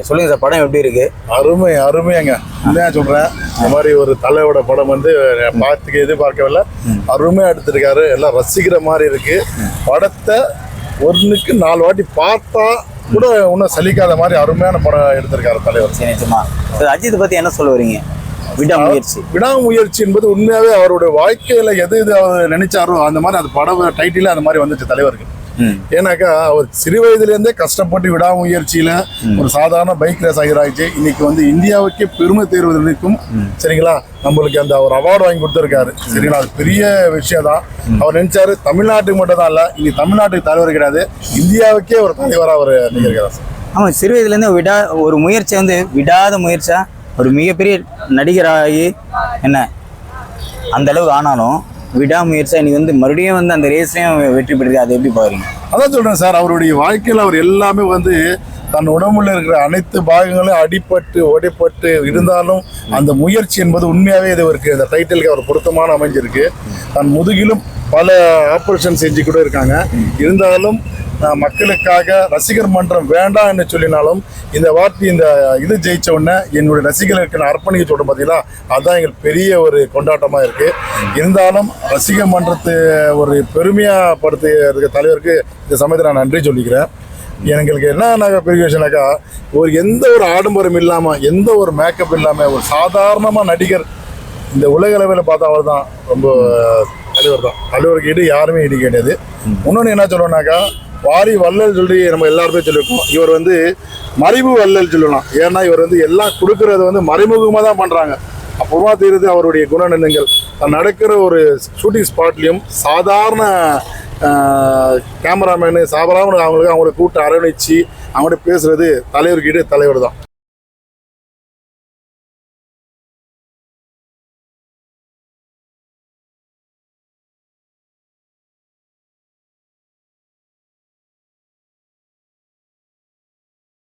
சொல்லுங்க சார், படம் எப்படி இருக்கு? அருமையாங்க. நான் சொல்றேன், இந்த மாதிரி ஒரு தலையோட படம் வந்து பார்த்துக்க எதிர்பார்க்கவில்லை. அருமையா எடுத்திருக்காரு. எல்லாம் ரசிக்கிற மாதிரி இருக்கு. படத்தை 1க்கு 4 வாட்டி பார்த்தா கூட இன்னும் சலிக்காத மாதிரி அருமையான படம் எடுத்திருக்காரு தலைவர். சரி, நிச்சயமா சார். அஜித் பத்தி என்ன சொல்ல வரீங்க? விடாமுயற்சி என்பது உண்மையாவே அவருடைய வாழ்க்கையில எது அவர் நினைச்சாரோ அந்த மாதிரி அது படம் டைட்டில அந்த மாதிரி வந்துச்சு தலைவருக்கு. ஏன்னாக்கா அவர் சிறு வயதுலேருந்தே கஷ்டப்பட்டு விடாமுயற்சியில ஒரு சாதாரண பைக் ரேஸ் ஆகிராச்சு. இன்னைக்கு வந்து இந்தியாவுக்கே பெருமை தேர்வதற்கும் சரிங்களா நம்மளுக்கு அந்த அவர் அவார்டு வாங்கி கொடுத்துருக்காரு. சரிங்களா, அது பெரிய விஷயம் தான். அவர் நினைச்சாரு தமிழ்நாட்டுக்கு மட்டும் தான் இல்ல, இன்னைக்கு தமிழ்நாட்டுக்கு தலைவர் கிடையாது, இந்தியாவுக்கே ஒரு தலைவராக அவர் நினைக்கிறார் சார். ஆமா, சிறு வயதுலேருந்து ஒரு முயற்சி வந்து விடாத முயற்சியா ஒரு மிகப்பெரிய நடிகராகி என்ன அந்த அளவுக்கு ஆனாலும் விடாமுயற்சியா இன்னைக்கு வந்து மறுபடியும் வந்து அந்த ரேஸ்லயும் வெற்றி பெறுது. அதை எப்படி பாக்குறீங்க? அதான் சொல்றேன் சார், அவருடைய வாழ்க்கையில் அவர் எல்லாமே வந்து தன் உடம்புல இருக்கிற அனைத்து பாகங்களும் அடிபட்டு உடைப்பட்டு இருந்தாலும் அந்த முயற்சி என்பது உண்மையாவே இது இருக்கு. இந்த டைட்டிலுக்கு அவர் பொருத்தமான அமைஞ்சிருக்கு. தன் முதுகிலும் பல ஆப்ரேஷன் செஞ்சு கூட இருக்காங்க. இருந்தாலும் மக்களுக்காக ரசிகர் மன்றம் வேண்டாம் என்று சொல்லினாலும் இந்த வார்த்தை இந்த இது ஜெயிச்ச உடனே என்னுடைய ரசிகர்களுக்கு நான் அர்ப்பணிக்க சொல்றேன் பார்த்தீங்களா, அதுதான் எங்களுக்கு பெரிய ஒரு கொண்டாட்டமாக இருக்கு. இருந்தாலும் ரசிகர் மன்றத்தை ஒரு பெருமையாக படுத்த தலைவருக்கு இந்த சமயத்தில் நான் நன்றி சொல்லிக்கிறேன். எங்களுக்கு என்ன பெரிய விஷயம்னாக்கா, எந்த ஒரு ஆடம்பரம் இல்லாமல் எந்த ஒரு மேக்கப் இல்லாமல் ஒரு சாதாரணமாக நடிகர் இந்த உலக அளவில் பார்த்தா அவர் தான் ரொம்ப தலைவர் தான். தலைவருக்கு ஈடு யாருமே ஈடு கிடையாது. இன்னொன்று என்ன சொல்லுவோம்னாக்கா, வாரி வள்ளல் சொல்லி நம்ம எல்லாருமே சொல்லியிருக்கோம். இவர் வந்து மறைவு வள்ளல் சொல்லலாம். ஏன்னா இவர் வந்து எல்லாம் கொடுக்கறது வந்து மறைமுகமாக தான் பண்ணுறாங்க. அப்புறமா தெரியுது அவருடைய குணநலங்கள். நடக்கிற ஒரு ஷூட்டிங் ஸ்பாட்லேயும் சாதாரண கேமராமேனு சாதாரண அவங்களுக்கு கூப்பிட்டு அரவணைச்சு அவங்கள்ட்ட பேசுறது தலைவர்கிட்ட தலைவர் தான்.